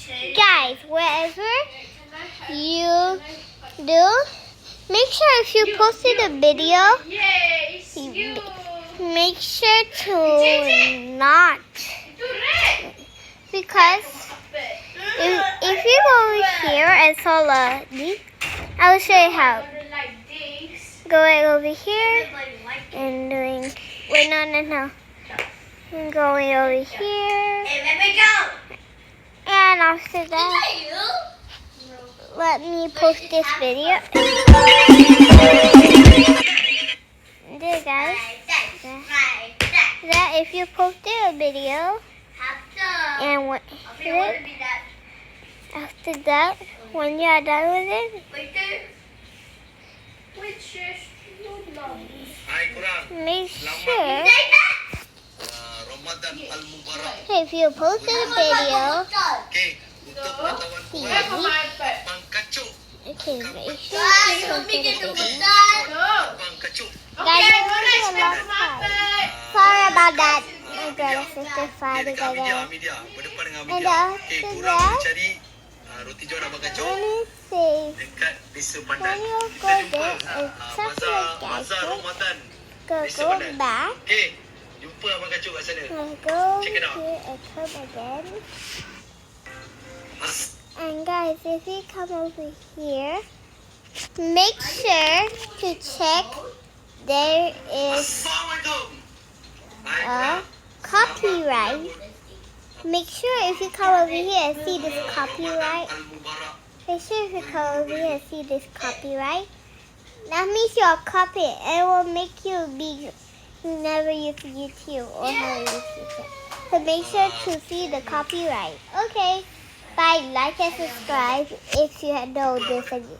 Guys, wherever you do, make sure if you posted a video, make sure to not. Because if you go over here and follow me, I will show you how. Going over here and doing. Wait, no. I'm going over here. And after that, let me post this video. There, guys. That if you posted a video, and after that, when you are done with it, make sure if you posted a video, okay, make sure you posted a video. Guys, this is a long time. Sorry about that. I'm gonna 55 because and after that, let me see. When you go there and something like that, go back. And go here and come again. And guys, if you come over here, make sure to check there is a copyright. Make sure if you come over here and see this copyright. Make sure if you come over here and see this copyright. That means you're a copy. It will make you be never use YouTube or never use YouTube. So make sure to see the copyright. Okay. Bye. Like and subscribe if you know this again.